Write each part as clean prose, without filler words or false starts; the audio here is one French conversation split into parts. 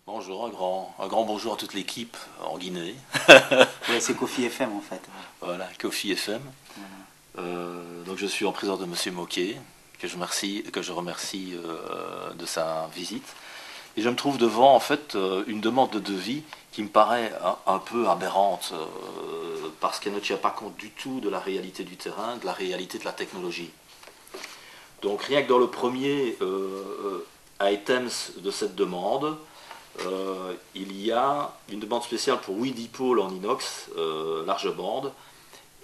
Bonjour, un grand bonjour à toute l'équipe en Guinée. Ouais, c'est Kofi FM en fait. Voilà, Kofi FM. Donc je suis en présence de Monsieur Moquet, que je remercie de sa visite. Et je me trouve devant en fait une demande de devis qui me paraît un peu aberrante parce qu'elle ne tient pas compte du tout de la réalité du terrain, de la réalité de la technologie. Donc rien que dans le premier items de cette demande, il y a une demande spéciale pour 8 dipôles en inox, large bande.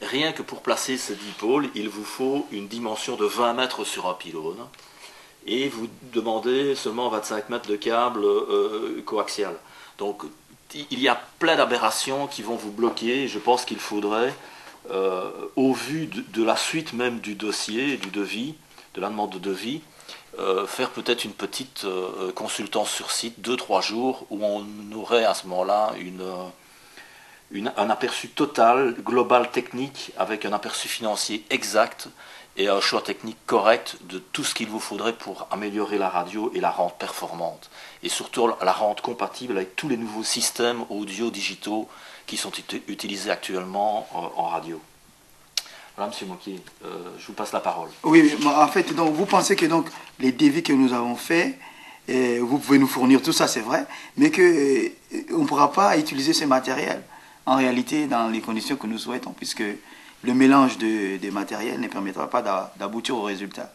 Rien que pour placer ces dipôles, il vous faut une dimension de 20 mètres sur un pylône. Et vous demandez seulement 25 mètres de câble coaxial. Donc il y a plein d'aberrations qui vont vous bloquer. Je pense qu'il faudrait, au vu de la suite même du dossier, du devis, de la demande de devis, faire peut-être une petite consultance sur site, 2-3 jours, où on aurait à ce moment-là un aperçu total, global, technique, avec un aperçu financier exact et un choix technique correct de tout ce qu'il vous faudrait pour améliorer la radio et la rendre performante. Et surtout la rendre compatible avec tous les nouveaux systèmes audio-digitaux qui sont utilisés actuellement en radio. Voilà, Monsieur Moquier, je vous passe la parole. Oui, mais en fait, donc, vous pensez que donc, les devis que nous avons faits, vous pouvez nous fournir tout ça, c'est vrai, mais qu'on ne pourra pas utiliser ce matériel en réalité dans les conditions que nous souhaitons, puisque le mélange des matériels ne permettra pas d'aboutir au résultat.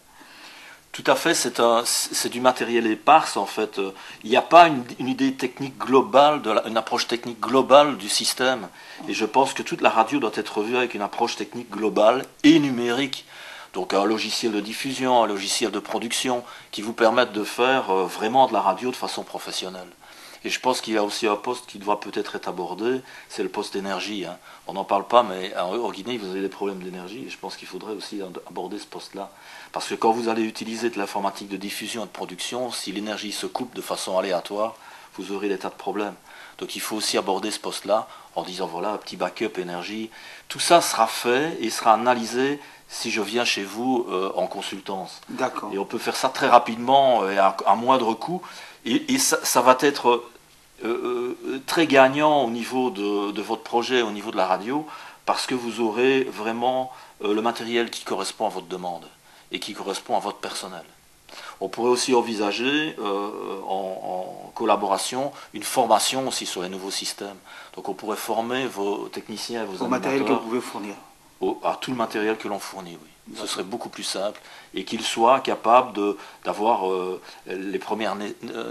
Tout à fait, c'est du matériel éparse en fait. Il n'y a pas une idée technique globale, une approche technique globale du système. Et je pense que toute la radio doit être revue avec une approche technique globale et numérique. Donc un logiciel de diffusion, un logiciel de production qui vous permettent de faire vraiment de la radio de façon professionnelle. Et je pense qu'il y a aussi un poste qui doit peut-être être abordé, c'est le poste d'énergie. Hein. On n'en parle pas, mais en Guinée, vous avez des problèmes d'énergie. Et je pense qu'il faudrait aussi aborder ce poste-là. Parce que quand vous allez utiliser de l'informatique de diffusion et de production, si l'énergie se coupe de façon aléatoire, vous aurez des tas de problèmes. Donc il faut aussi aborder ce poste-là en disant voilà, un petit backup énergie. Tout ça sera fait et sera analysé si je viens chez vous en consultance. D'accord. Et on peut faire ça très rapidement et à moindre coût. Et ça va être très gagnant au niveau de votre projet, au niveau de la radio, parce que vous aurez vraiment le matériel qui correspond à votre demande et qui correspond à votre personnel. On pourrait aussi envisager en collaboration une formation aussi sur les nouveaux systèmes. Donc on pourrait former vos techniciens et vos Au matériel que vous animateurs pouvez fournir. à tout le matériel que l'on fournit, oui. Ce serait beaucoup plus simple et qu'ils soient capables d'avoir les premières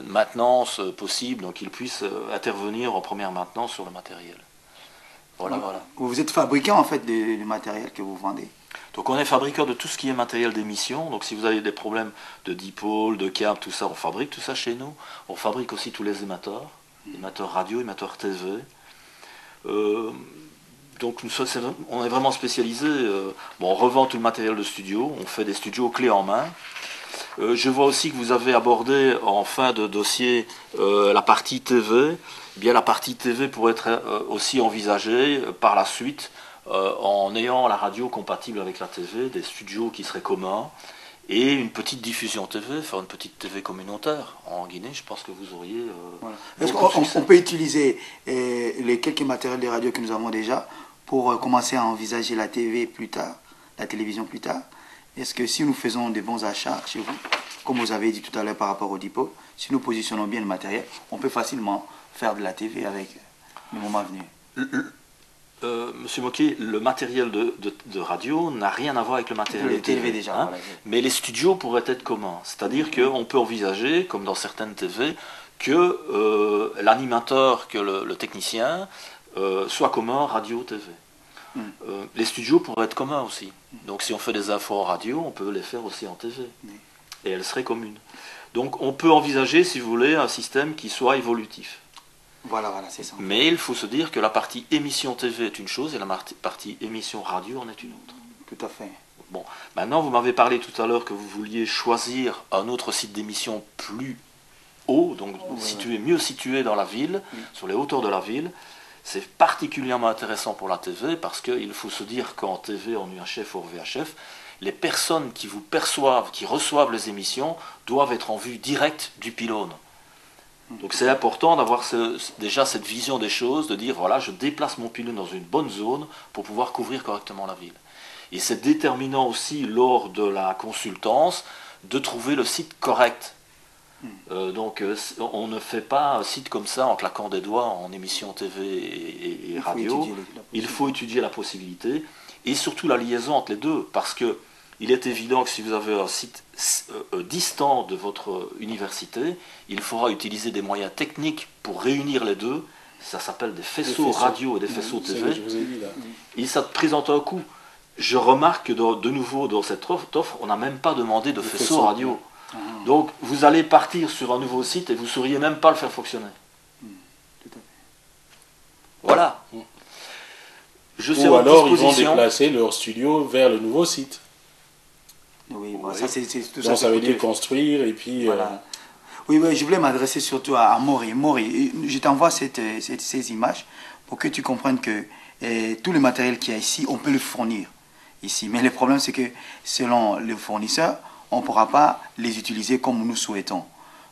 maintenances possibles, donc qu'ils puissent intervenir en première maintenance sur le matériel. Voilà, voilà. Vous êtes fabricant en fait du matériel que vous vendez. Donc on est fabricant de tout ce qui est matériel d'émission. Donc si vous avez des problèmes de dipôle, de câble, tout ça, on fabrique tout ça chez nous. On fabrique aussi tous les émetteurs radio, émetteurs TV. Donc on est vraiment spécialisé. On revend tout le matériel de studio, on fait des studios clés en main. Je vois aussi que vous avez abordé en fin de dossier la partie TV. Eh bien, la partie TV pourrait être aussi envisagée par la suite en ayant la radio compatible avec la TV, des studios qui seraient communs et une petite diffusion TV, faire une petite TV communautaire en Guinée. Je pense que vous auriez. Voilà. Est-ce qu'on peut utiliser les quelques matériels de radio que nous avons déjà pour commencer à envisager la TV plus tard, la télévision plus tard? Est-ce que si nous faisons des bons achats chez vous, comme vous avez dit tout à l'heure par rapport au dépôt, si nous positionnons bien le matériel, on peut facilement faire de la TV avec le moment venu? Monsieur Moquet, le matériel de radio n'a rien à voir avec le matériel de TV. Déjà, Hein, voilà. mais les studios pourraient être communs. C'est-à-dire qu'on peut envisager, comme dans certaines TV, que l'animateur, que le technicien soit commun radio-TV. Les studios pourraient être communs aussi. Donc si on fait des infos en radio, on peut les faire aussi en TV. Et elles seraient communes. Donc on peut envisager, si vous voulez, un système qui soit évolutif. Voilà, c'est ça. Mais il faut se dire que la partie émission TV est une chose et la partie émission radio en est une autre. Tout à fait. Bon, maintenant vous m'avez parlé tout à l'heure que vous vouliez choisir un autre site d'émission plus haut, donc mieux situé dans la ville, sur les hauteurs de la ville. C'est particulièrement intéressant pour la TV parce qu'il faut se dire qu'en TV, en UHF ou en VHF, les personnes qui vous perçoivent, qui reçoivent les émissions, doivent être en vue directe du pylône. Donc c'est important d'avoir déjà cette vision des choses, de dire voilà, je déplace mon pylône dans une bonne zone pour pouvoir couvrir correctement la ville. Et c'est déterminant aussi lors de la consultance de trouver le site correct. Donc on ne fait pas un site comme ça en claquant des doigts en émission TV et radio. Il faut étudier la possibilité et surtout la liaison entre les deux, parce que il est évident que si vous avez un site distant de votre université, il faudra utiliser des moyens techniques pour réunir les deux. Ça s'appelle des faisceaux radio et des faisceaux TV. Et ça te présente un coût. Je remarque que de nouveau dans cette offre, on n'a même pas demandé de faisceaux radio. Donc vous allez partir sur un nouveau site et vous ne sauriez même pas le faire fonctionner. Tout à fait. Voilà. Ou alors ils vont déplacer leur studio vers le nouveau site. Oui, bon, ça c'est tout donc ça veut dire construire et puis... Voilà. Oui, je voulais m'adresser surtout à Maury. Maury, je t'envoie ces images pour que tu comprennes que tout le matériel qu'il y a ici, on peut le fournir ici. Mais le problème, c'est que selon le fournisseur, on ne pourra pas les utiliser comme nous souhaitons.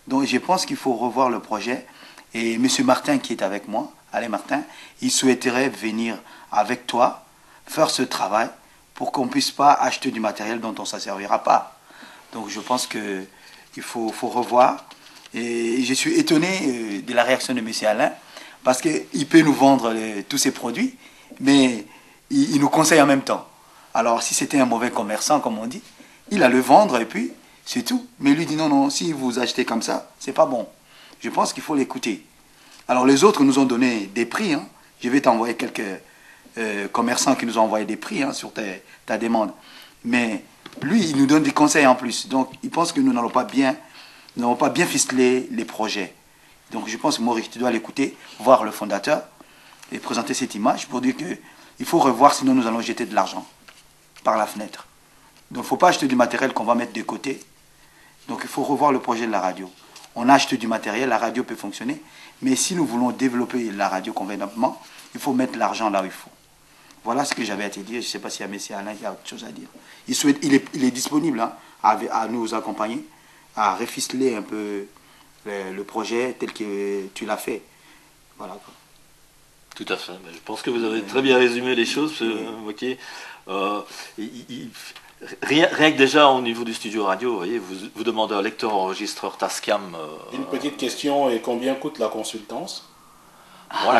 Donc je pense qu'il faut revoir le projet. Et M. Martin qui est avec moi, Alain Martin, il souhaiterait venir avec toi faire ce travail pour qu'on ne puisse pas acheter du matériel dont on ne s'en servira pas. Donc je pense qu'il faut revoir. Et je suis étonné de la réaction de M. Alain, parce qu'il peut nous vendre tous ses produits, mais il nous conseille en même temps. Alors si c'était un mauvais commerçant, comme on dit, il a le vendre et puis c'est tout. Mais lui dit non, non, si vous achetez comme ça, c'est pas bon. Je pense qu'il faut l'écouter. Alors les autres nous ont donné des prix. Hein. Je vais t'envoyer quelques commerçants qui nous ont envoyé des prix sur ta demande. Mais lui, il nous donne des conseils en plus. Donc il pense que nous n'allons pas bien ficeler les projets. Donc je pense que Maurice, tu dois l'écouter, voir le fondateur et présenter cette image pour dire qu'il faut revoir, sinon nous allons jeter de l'argent par la fenêtre. Donc il ne faut pas acheter du matériel qu'on va mettre de côté. Donc il faut revoir le projet de la radio. On achète du matériel, la radio peut fonctionner, mais si nous voulons développer la radio convenablement, il faut mettre l'argent là où il faut. Voilà ce que j'avais à te dire. Je ne sais pas si M. Alain a autre chose à dire. Il est disponible à nous accompagner, à reficeler un peu le projet tel que tu l'as fait. Voilà. Tout à fait. Je pense que vous avez très bien résumé les choses. Rien que déjà au niveau du studio radio, vous demandez un lecteur enregistreur Tascam. Une petite question, et combien coûte la consultance? Bon,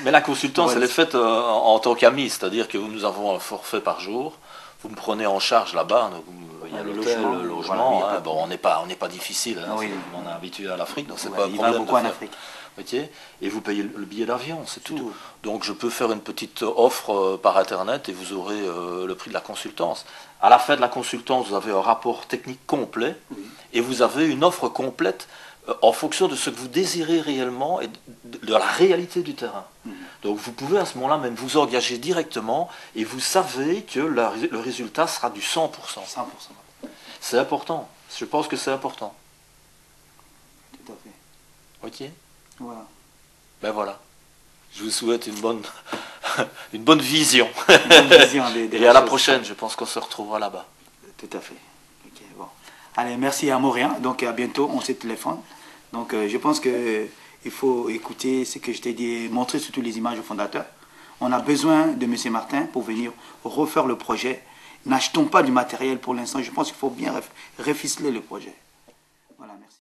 mais la consultance, elle est faite en tant qu'ami, c'est-à-dire que nous avons un forfait par jour. Vous me prenez en charge là-bas, il y a l'hôtel, le logement. Voilà, bon, on n'est pas difficile, on est habitué à l'Afrique, donc c'est pas un problème. Il va beaucoup en Afrique. Et vous payez le billet d'avion, c'est tout. Donc je peux faire une petite offre par internet et vous aurez le prix de la consultance. À la fin de la consultance, vous avez un rapport technique complet et vous avez une offre complète en fonction de ce que vous désirez réellement et de la réalité du terrain. Donc vous pouvez à ce moment-là même vous engager directement et vous savez que le résultat sera du 100%. 100%. C'est important. Je pense que c'est important. Tout à fait. Ok. Voilà. Ben voilà. Je vous souhaite une bonne vision. Une bonne vision et à la prochaine, je pense qu'on se retrouvera là-bas. Tout à fait. Okay, bon. Allez, merci à Maurien. Donc à bientôt, on se téléphone. Donc je pense qu'il faut écouter ce que je t'ai dit, montrer surtout les images au fondateur. On a besoin de M. Martin pour venir refaire le projet. N'achetons pas du matériel pour l'instant. Je pense qu'il faut bien reficeler le projet. Voilà, merci.